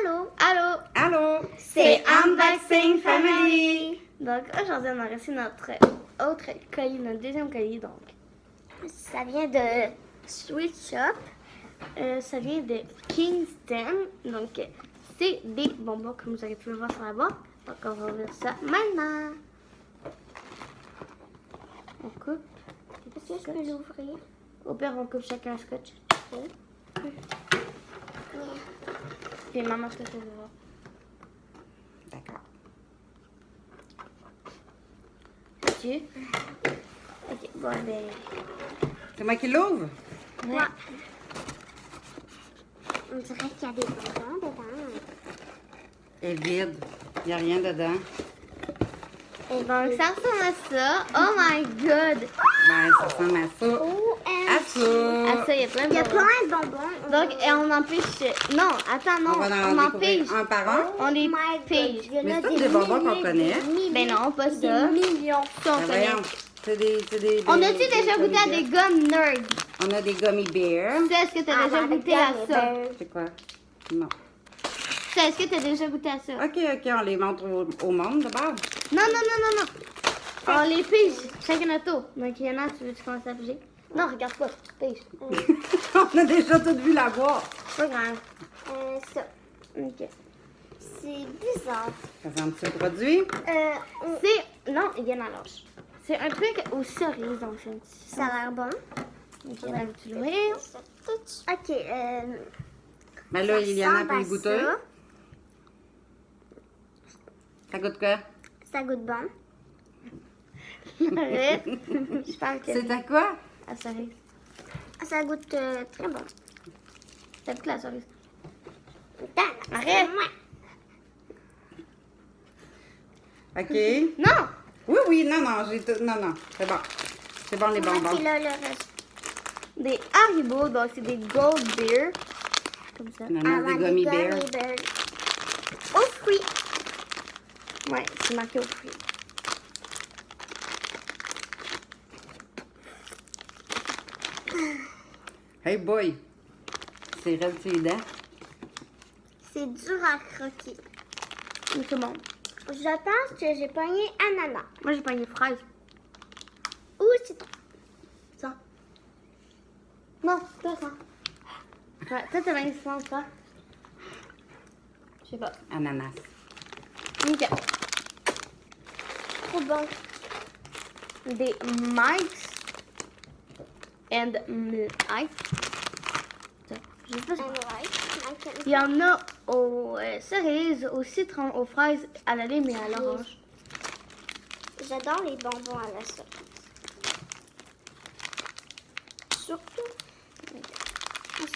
Allô? Allô? Allô? C'est Unboxing Family! Donc aujourd'hui, on a reçu notre autre colis, notre deuxième colis. Donc, Ça vient de Sweet Shop. ça vient de Kingston. Donc, c'est des bonbons comme vous aurez pu le voir sur la boîte. Donc, on va ouvrir ça maintenant. On coupe. Est-ce que je peux l'ouvrir? Au pire, on coupe chacun un scotch. Puis maman, je te fais voir. D'accord. Tu? Ok, bon, ben. C'est moi qui l'ouvre? Ouais. On dirait qu'il y a des bonbons dedans. Elle est vide. Il n'y a rien dedans. Et donc, ça ressemble à ça. Oh my god! Ben, ça ressemble à ça. À ça. À ça, il y a plein de Il y a bonbons. plein de bonbons. Donc, et on en pige. Non, attends, non. On va On en en découvrir pige. un par un. On les My God, pige. il y en Mais a c'est tous des bonbons qu'on connaît. Ben non, pas ça. Des millions. Ça, on Ben connaît. voyons. C'est des On a-tu déjà gummy goûté à des bears? gommes nerds? On a des gummy bears. Ça, est-ce que tu as déjà goûté à ça? C'est quoi? Non. Ça, est-ce que tu as déjà goûté à ça? OK, on les montre au monde d'abord. Non, non, non, non, non. On les pige. Chacun notre tour. Donc, il y en a, tu veux-tu commencer à piger? Non, regarde pas. Pige. On a déjà tout vu la boîte. Pas grave. Ça. Ok. C'est bizarre. Présente-tu le produit? C'est. Non, il y en a l'âge. C'est un truc aux cerises, donc c'est un petit. Ça a l'air bon. Ok, on va l'ouvrir. Ok. Ben là, Liliana ressemble peut à y goûter. ça. Ça goûte quoi? Ça goûte bon. Arrête. Je parle que. C'est à quoi? La cerise. Ça goûte très bon. Ça goûte la cerise. Arrête. OK. Non! Oui, non, j'ai tout. Non, c'est bon. C'est bon, les bonbons. Puis là, le reste. Des Haribo, donc c'est des Gold Beer. Comme ça. Non, non, des gummy bears. Aux fruits. Ouais, c'est marqué aux fruits. Hey boy! C'est raide ses dents. C'est dur à croquer. Mais c'est bon. Je pense que j'ai pogné ananas. Moi, j'ai pogné fraise. Ou citron. Ça. Non, toi, ça. Ouais, toi, t'as bien souvent ça. Je sais pas. Ananas. Ok. Trop bon. Des Mike's and Mike. Je sais pas si... Il y en a aux cerises, aux citrons, aux fraises, à la lime et à l'orange. J'adore les bonbons à la cerise. Surtout.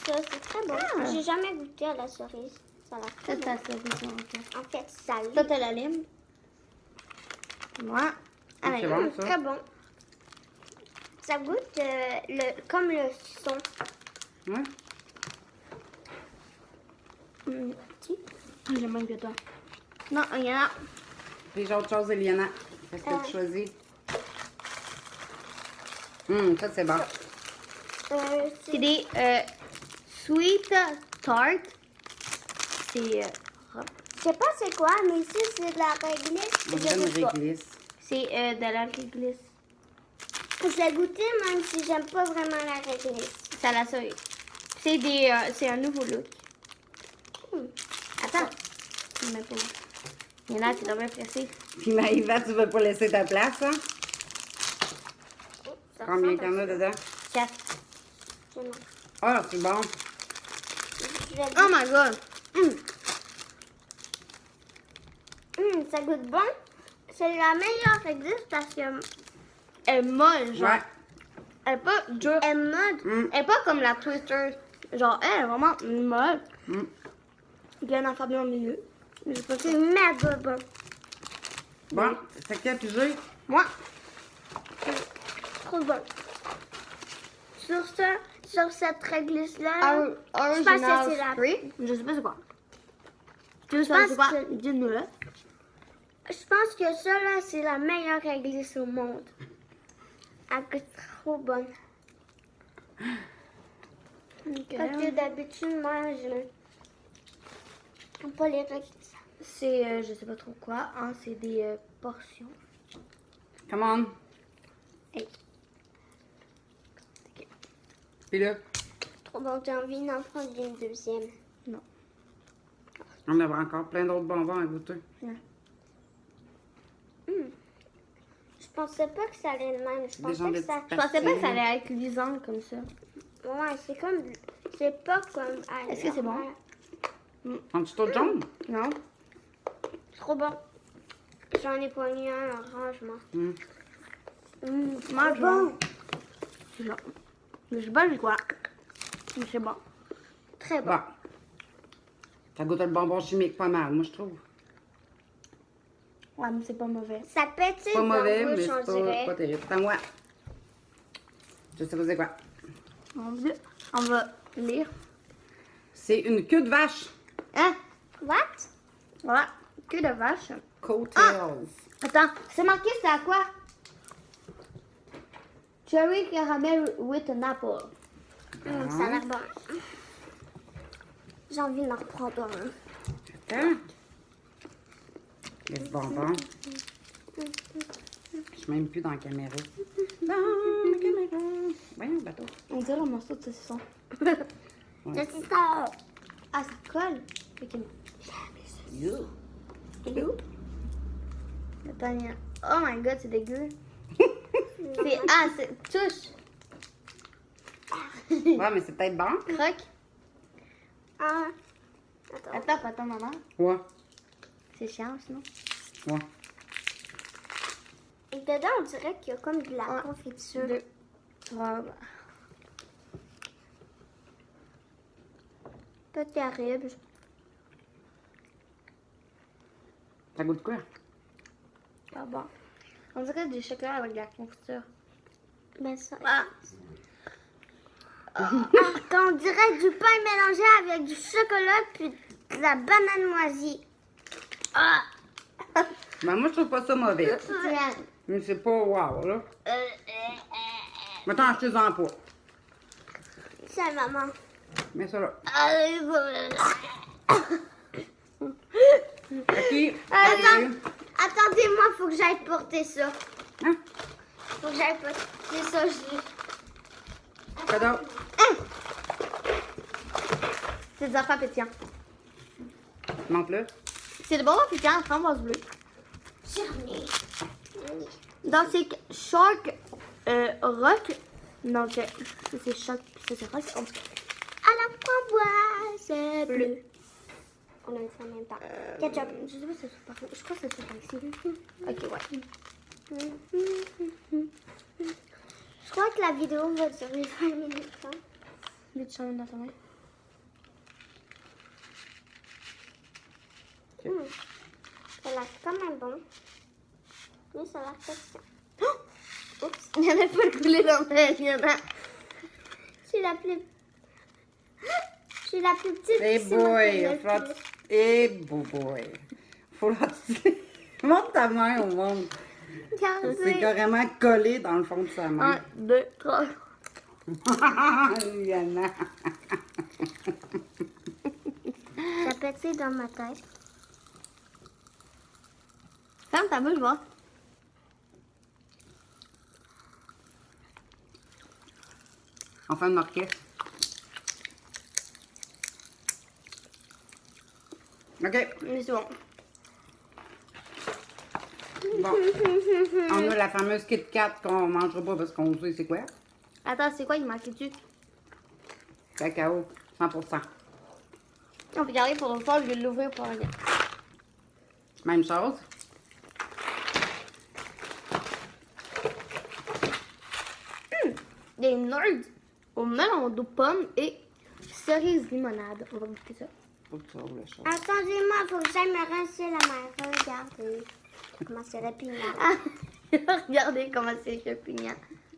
Ça, c'est très bon. Ah. J'ai jamais goûté à la cerise. Ça a l'air très C'est bon. ta cerise, ok. En fait, ça Toi, t'as la lime. Moi, à la C'est lime. bon, ça? très bon. Ça goûte comme le citron. Ouais. J'aime moins que toi. Non, il y en a. Puis autre chose, Eliana. Qu'est-ce que tu choisis? Ça, c'est bon. C'est des Sweet Tart. C'est Je sais pas c'est quoi, mais si c'est de la réglisse, On je dirait une goûte pas. réglisse. c'est de la réglisse. Je l'ai goûté même si j'aime pas vraiment la réglisse. C'est à la cerise. C'est des c'est un nouveau look. Attends. Mais pas. Il y en a, c'est bien pressé. Puis Maïva, tu veux pas laisser ta place, hein? Ça Combien ressemble qu'il y en a dedans? 4. à ça. Ah, c'est bon. Je vais Oh my god. ça goûte bon. C'est la meilleure réglisse parce que Elle est molle, genre. Ouais. Elle est pas dure. elle est mode. Elle est pas comme la Twister. Genre, elle est vraiment molle. Mm. Il y a un alphabet au milieu. Je sais pas C'est si. méga bon. Bon, c'est quel pigé? Moi, Trop bon. Sur cette réglisse-là, Original pense que c'est la- Free. Je sais pas c'est quoi. Tu veux pense savoir c'est quoi? que- Dis-nous là. je pense que ça, là, c'est la meilleure réglisse au monde. Elle goûte trop bonne. Parce que d'habitude, moi, je... On peut les régler ça. C'est, je sais pas trop quoi, hein, c'est des portions. Come on. Hey. Puis là, Trop bon, j'ai envie d'en prendre une deuxième. Non. on a encore plein d'autres bonbons à goûter. Je pensais pas que ça allait de même. Je Des gens pensais de que ça... Je pensais pas que ça allait être luisant comme ça. Ouais, c'est comme... C'est pas comme... Est-ce que c'est bon? Prends-tu tout le jaune? Non? Trop bon. J'en ai pogné un orange, moi. Mange bon. C'est bon. Je sais pas du quoi. Mais c'est bon. Très bon. Bon. Ça goûte le bonbon chimique pas mal, moi, je trouve. Ouais, mais c'est pas mauvais. Ça pétille Pas dans mauvais, la mais bouche, on c'est dirait. pas terrible. C'est à moi. Je sais pas c'est quoi. On va lire. C'est une queue de vache. Hein? What? Voilà. Queue de vache. Coattails. Attends, c'est marqué, c'est à quoi? Cherry caramel with an apple. Ça a l'air bon. J'ai envie d'en reprendre un. Attends. Les bonbons. Je suis même plus dans la caméra. Dans la caméra. Voyons, le bateau. On dirait un morceau de saucisson. Ouais. Je suis ça. Ah, ça colle? Ok. You. Attends, il y a- oh my god, c'est dégueu. C'est touche. Ouais, mais c'est peut-être bon. Croque. Ah. Attends. Attends, maman. Ouais. C'est chiant, sinon. Ouais. Et dedans, on dirait qu'il y a comme de la Ouais. confiture. Deux. Trois. Pas terrible. Ça goûte quoi? Pas bon. On dirait du chocolat avec de la confiture. Ben ça. Ah. Quand on dirait du pain mélangé avec du chocolat puis de la banane moisie. Ah. Ben, moi, je trouve pas ça mauvais. Tiens. Mais c'est pas wow, là. Maintenant, achetez-en pas. C'est maman. Mets ça là. OK. Attends. Attendez-moi, faut que j'aille porter ça. Hein? Faut que j'aille porter ça. Cadeau. C'est des affaires pétillants. Montre-le. C'est des bonbons pétillants, framboise bleue. J'en ai. Donc, c'est Shark Rock. Donc, ça, c'est Shark, puis ça, c'est Rock. À la framboise bleue. On a fait en même temps. Ketchup. Je sais pas si c'est super. Je crois que c'est super ici. Ok, ouais. Je crois que la vidéo va durer 20 minutes. Hein? Vite, change dans ta main. Ça a l'air quand même bon. Mais ça a l'air pétillant. Oups, il y en a pas de coulé dans le il y en a. Je suis la plus... Je suis la plus petite. Eh c'est moi qui boy. l'ai le Faut plus. Eh boy. Faut la... Montre ta main au monde. C'est Regardez. carrément collé dans le fond de sa main. 1, 2, 3. Yana. Ça pétille dans ma tête. Ferme ta bouche, voir. On fait une orchestre. OK. Mais c'est bon. Bon. On a la fameuse Kit Kat qu'on mangera pas parce qu'on sait c'est quoi. Attends, c'est quoi, il manque dessus? Cacao, 100%. On peut garder pour une fois, je vais l'ouvrir pour rien. Même chose. Des nerds au melon de pomme et cerise limonade. On va goûter ça. Faut que tu ouvres le chose. Attendez-moi, faut que j'aille me rincer la main. Regardez. Comment c'est répugnant. Ah, regardez comment c'est répugnant.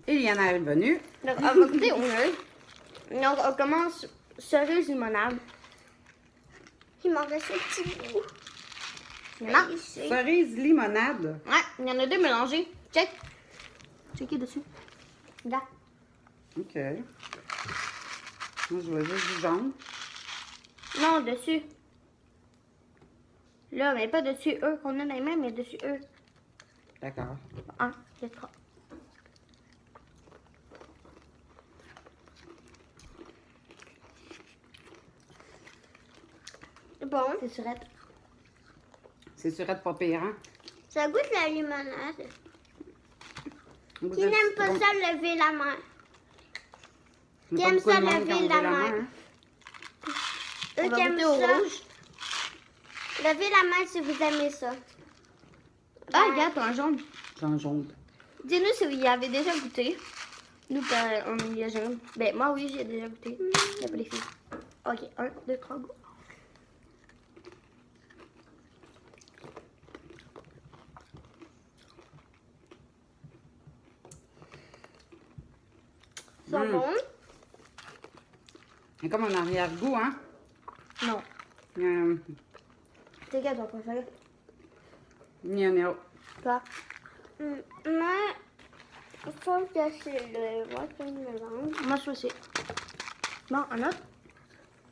Et il y en a revenu. Donc, on va goûter au nerd. Donc, on commence cerise limonade. Il m'en reste un petit bout. Il y en a. Ici. Cerise limonade. Ouais, il y en a deux mélangés. Check. Checkez dessus. Là. OK. Moi, je veux juste du jaune. Non, dessus. Là, mais pas dessus eux qu'on a dans les mains, mais dessus eux. D'accord. 1, 2, 3. Bon, C'est surette. C'est surette pas pire, hein? ça goûte la limonade. Vous Qui êtes- n'aime pas com- ça, lever la main. il y Qui a pas aime beaucoup de ça, monde qui lever ont la levé main. hein? On Eux va qui aiment goûter au ça, rouge. levez la main si vous aimez ça. Ah, Ben, regarde, t'as un jaune. C'est un jaune. Dis-nous si vous y avez déjà goûté. Nous, on y a jamais. Ben, moi, oui, j'ai déjà goûté. Mais pas les filles. Ok, 1, 2, 3, go. Ils sont Mm. bons. C'est comme un arrière-goût, hein? Non. Euh, C'est quel ton préféré? Gnagno. Toi? Mais, je pense que c'est le watermelon. Moi, je aussi. Bon, un autre.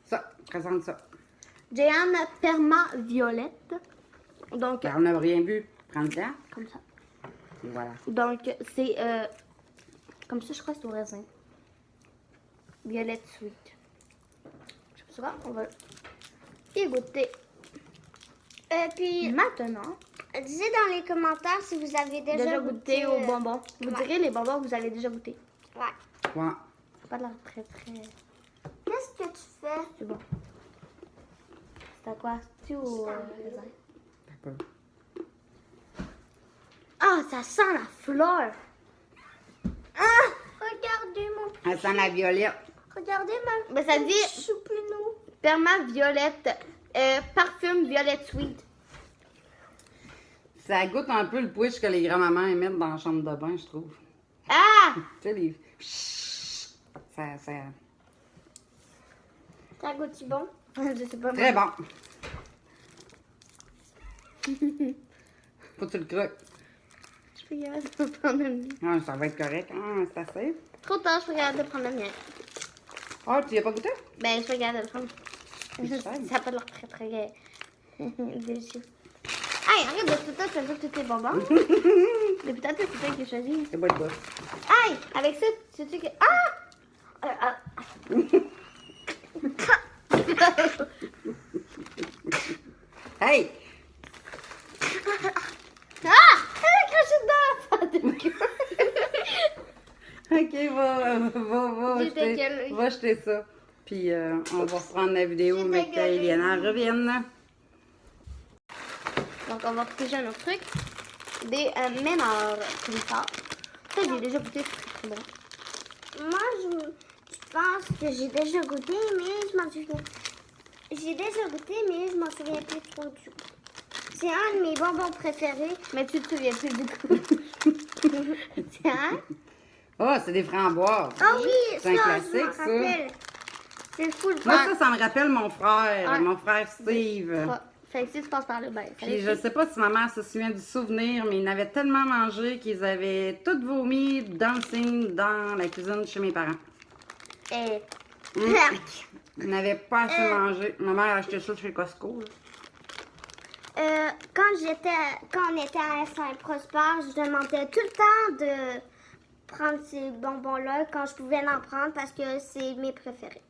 Ça, présente ça. Jeanne Perma Violette. Donc, Ben, on n'a rien vu. Prends le temps. comme ça. Et voilà. Donc, c'est comme ça, je crois que c'est au raisin. Violette sweet. Je sais pas, on va y goûter. Puis, Maintenant, disez dans les commentaires si vous avez déjà, goûté aux bonbons. Vous ouais. direz les bonbons que vous avez déjà goûté. Ouais. Ouais. C'est pas l'air très très. Qu'est-ce que tu fais? C'est bon. C'est à quoi? C'est au raisin. T'as pas- Ah, ça sent la fleur! Ah! Regardez mon Elle sent la violette. Regardez ma Ben, ça dit choupinou. Perma Violette, parfum Violette Sweet. Ça goûte un peu le push que les grands-mamans émettent dans la chambre de bain, je trouve. Ah! Tu sais, les... Ça... Ça goûte bon? Je sais pas. Très bon. Faut que tu le croques. Je peux y aller de prendre le mien. Ah, ça va être correct. Ah, c'est assez. Trop tard, je peux regarder de prendre le mien. Ah, tu y as pas goûté? Ben, je peux regarder de le prendre. C'est Ça fun. n'a pas l'air très très délicieux. Hey, arrête de tout le temps choisir tous tes bonbons. Depuis tantôt, c'est toi qui as choisi. C'est bon de bois. Hey, avec ça, tu sais que. Ah! Hey! Ah! Elle a craché dedans! Ça dégueu. Ok, va J'étais jeter, quelle- va jeter ça. Puis on va reprendre la vidéo, J'étais mais quelle- qu'Eliana revienne. Donc, on va piger un autre truc. Des ménards comme ça. Ça, j'ai déjà goûté, c'est très bon. Moi, je pense que j'ai déjà goûté, mais je m'en souviens. J'ai déjà goûté, mais je m'en souviens plus trop du goût. C'est un de mes bonbons préférés. Mais tu te souviens plus du coup. Tiens. Oh, c'est des framboises. Ah oui, C'est un ça, classique, je m'en ça. rappelle. C'est full Moi, bon. ça me rappelle mon frère, Ouais. mon frère Steve. Fait que si tu passes par là, ben, ça Puis je sais pas si ma mère se souvient du souvenir, mais ils n'avaient tellement mangé qu'ils avaient tout vomi dans le signe dans la cuisine chez mes parents. Eh, Ils n'avaient pas assez mangé. Ma mère a acheté ça chez Costco. Là. Quand on était à Saint-Prosper, je demandais tout le temps de prendre ces bonbons-là quand je pouvais en prendre parce que c'est mes préférés.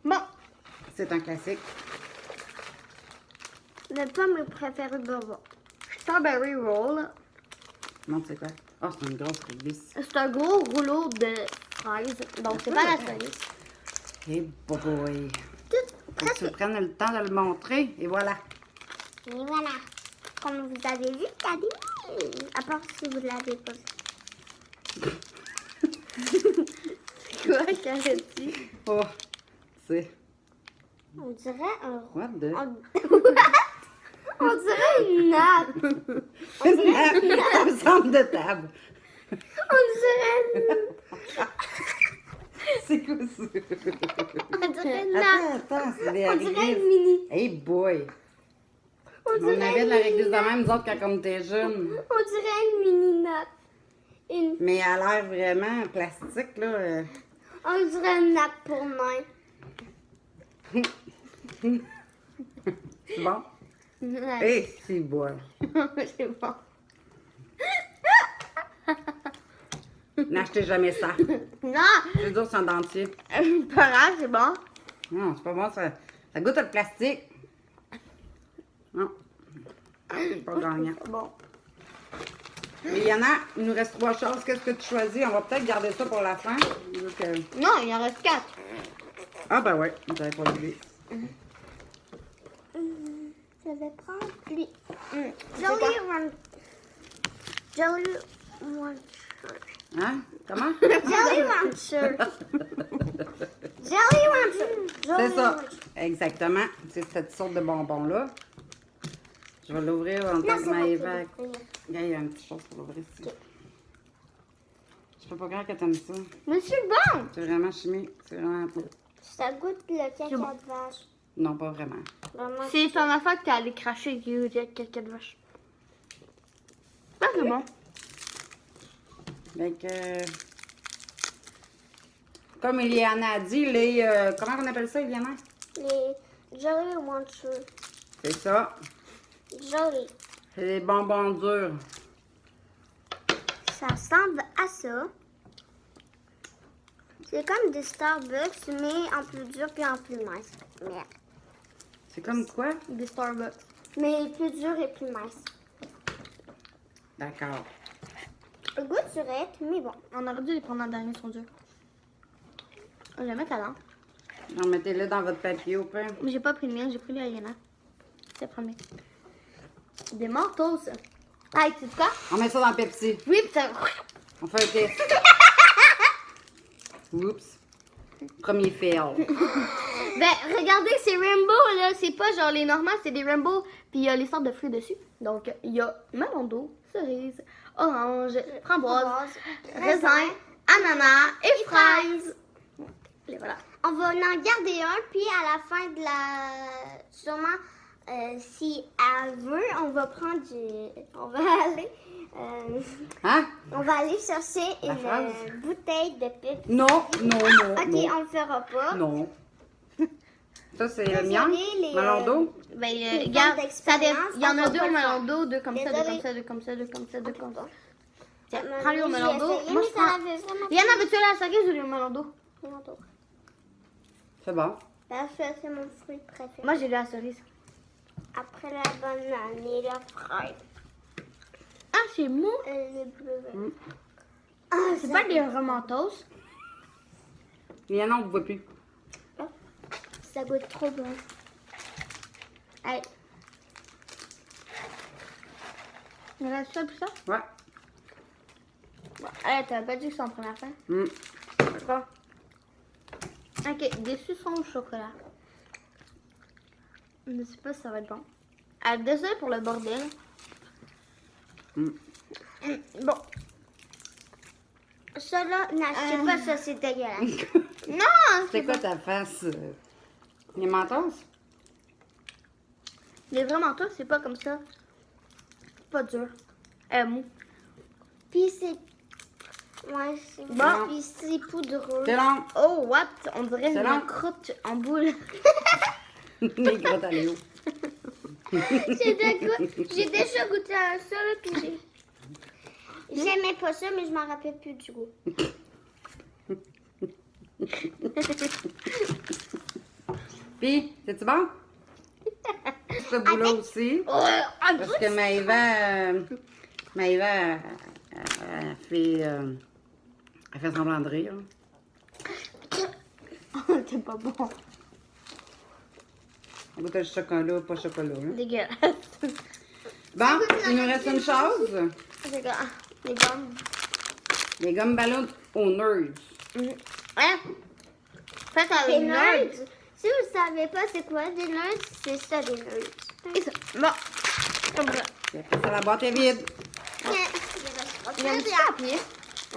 bon, C'est un classique. Mais pas mes préférés bonbons. strawberry roll. Non, c'est quoi? Oh, c'est une grosse réglisse. C'est un gros rouleau de fraises. Donc, c'est pas la cerise. Hey boy. Tout, Faut que presque. tu prennes le temps de le montrer. Et voilà. Et voilà. Comme vous avez vu, Caddy. À part si vous l'avez pas vu. Quoi, qu'elle dit? Oh, c'est. On dirait un... What the? On dirait une nappe. Ça me semble de table. On dirait une... C'est quoi ça? On dirait une nappe. Attends, c'est des On dirait réglisses. une mini. Hey boy. On On dirait avait de une la réglisse de mini même, nous autres, quand on était jeunes. On dirait une mini nappe. Une... Mais elle a l'air vraiment plastique, là. On dirait une nappe pour main. C'est bon? Ouais. Et c'est bon. C'est bon. N'achetez jamais ça. Non! Je veux dire, c'est un dentier. Pas grave, c'est bon. Non, c'est pas bon, ça goûte le plastique. Non. C'est pas gagnant. Bon. Mais il y en a, il nous reste 3 choses. Qu'est-ce que tu choisis? On va peut-être garder ça pour la fin. vu que- Non, il en reste 4. Ah, ben ouais, on t'avait pas oublié. Je vais prendre les C'est Jolly Rancher. Hein? Comment? Jolly Rancher. Jolly Rancher. C'est ça. Exactement. C'est cette sorte de bonbon-là. Je vais l'ouvrir en tant que Maëva. Il y a une petite chose pour l'ouvrir ici. Je peux pas croire que t'aimes ça. Mais c'est bon! C'est vraiment chimique. C'est vraiment pas. Ça goûte le caca bon. de vache. Non, pas vraiment. Vraiment. C'est ton affaire que t'es allé cracher qui a quelqu'un de vache. Ah, c'est bon. Donc, comme Iliana a dit, les. Comment on appelle ça, Iliana? Les Jolly Rancher. C'est ça. Jolly. C'est des bonbons durs. Ça ressemble à ça. C'est comme des Starbucks, mais en plus dur puis en plus mince. Merde. C'est comme quoi? Des Starbucks. Mais plus dur et plus mince. D'accord. Le goût de surette, mais bon. On aurait dû les prendre en dernier, ils sont durs. Je vais mettre à l'an. Non, mettez-le dans votre papier au pain. Mais j'ai pas pris le mien, j'ai pris le Ayana. C'est le premier. Des Mentos. Hey, tu sais quoi? On met ça dans le Pepsi. Oui, pis ça... On fait un test. Oups. Premier fail. Ben, regardez, ces Rainbow, là, c'est pas genre les normales, c'est des Rainbow, puis il y a les sortes de fruits dessus. Donc, il y a melon d'eau, cerise, orange, framboise, raisin, ananas et fraises. Et voilà. On va en garder un, puis à la fin de la... Sûrement, si elle veut, on va prendre On va aller... Hein? on va aller chercher La phrase? une bouteille de Pepsi. Non, non, non. Ok, non. on le fera pas. Non. Ça, c'est le Désolée, mien. les, Melon d'eau. Ben, Les regarde, ventes ça dé- d'expérience, il y en on a va deux pas au le melon faire. d'eau, deux comme ça, deux Désolée. comme ça, deux comme ça, deux comme ça, deux comme ça. Tiens, Maman, prends-le au j'ai melon d'eau. essayé, Moi, mais je ça prends... avait vraiment Yana, veux-tu la cerise ou le melon d'eau? Melon d'eau. C'est bon. Parfait, c'est mon fruit préféré. Moi, j'ai la cerise. Après la banane et la fraise. Ah, c'est mou. Le bleu. Mm. Ah, C'est ça- pas des rementos. Il y en a, on ne voit plus. Ça goûte trop bon. Allez, Il reste ça, plus ça? Ouais. Allez, t'avais pas dit que c'est en première fin? Mm. D'accord. Ok, des suçons au chocolat. Je sais pas si ça va être bon. Ah, désolé pour le bordel. Mm. Bon. ça là, n'achetez pas ça, c'est dégueulasse. Non, C'est quoi ta face? Les mentos? Les vraiment toi, c'est pas comme ça. Pas dur. Mou. Puis c'est... Ouais, c'est Bon. Puis c'est poudreux. C'est long. Oh, what? On dirait C'est une long. croûte en boule. Les grottes à Léo. J'ai déjà goûté à ça, là, puis j'ai... J'aimais pas ça, mais je m'en rappelle plus du goût. Puis, c'est-tu bon? Ce boulot aussi. Parce que Maëva elle fait semblant de rire. C'est pas bon. On goûte le chocolat, pas chocolat. Hein? Dégueulasse. Bon, il nous reste une chose. C'est quoi? Les gommes. Les gommes ballons aux nerds. Hein? Faites Des avec nerds. nerds. Si vous savez pas c'est quoi des nerds, c'est ça des nerds. Et ça. Bon. Comme ça. Puis après ça, la boîte est vide. Il y a un petit papier.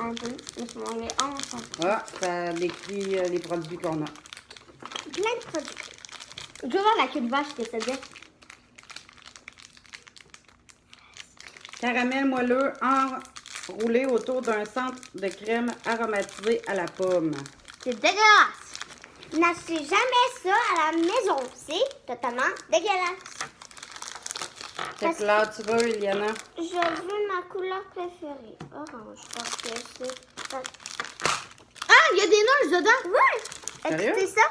Un peu. Laisse-moi aller ensemble. Ah, ça décrit les produits qu'on a. Plein de produits. Je vais voir la queue de vache que ça dit. Caramel moelleux enroulé autour d'un centre de crème aromatisée à la pomme. C'est dégueulasse. N'achetez jamais ça à la maison. C'est totalement dégueulasse. Chocolateux, Iliana. Je veux ma couleur préférée. Orange, parce que c'est... Ah, il y a des nœuds dedans. Ouais! Sérieux? Écoutez ça.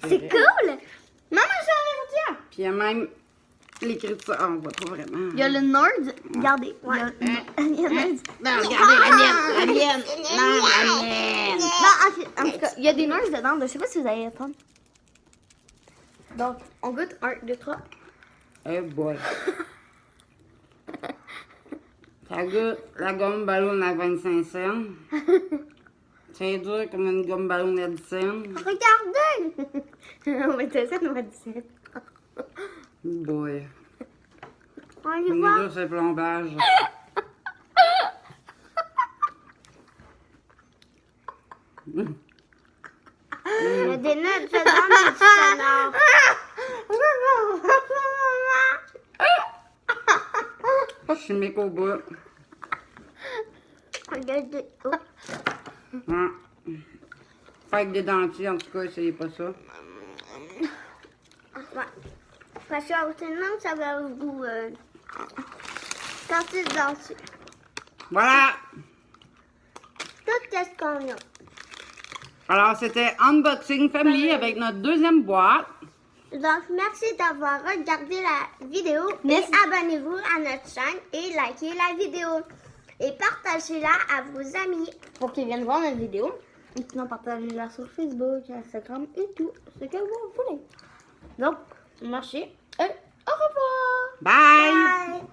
C'est vrai. cool. Maman, j'en ai tiens. Puis il y a même l'écriture. Ah, on voit pas vraiment. Il y a le nerd. Regardez. Il y a le nerd. Non, regardez, la mienne. Non, la mienne. Non, ok, en tout cas, il y a des nerds dedans. Je sais pas si vous allez attendre. Donc, on goûte 1, 2, 3. Eh boy. Ça goûte la gomme ballon à 25 cents. C'est dur comme une gomme ballon à 10 cents. Regardez! On va essayer ça, on va dire. Boy. On y On est voit. dur, c'est plombage. Il y a des notes dedans, mais du canard. Chimique au bout. Regardez. Oh. Ouais. Fait avec des dentiers, en tout cas, essayez pas ça. Ouais. Parce que sinon, ça va au goût. Quand tu es dentier. Voilà! Tout qu'est-ce qu'on a. Alors, c'était Unboxing Family avec notre deuxième boîte. Donc, merci d'avoir regardé la vidéo. Merci. Et abonnez-vous à notre chaîne et likez la vidéo. Et partagez-la à vos amis. Pour qu'ils viennent voir notre vidéo. Et sinon, partagez-la sur Facebook, Instagram et tout. Ce que vous voulez. Donc, merci et au revoir. Bye! Bye.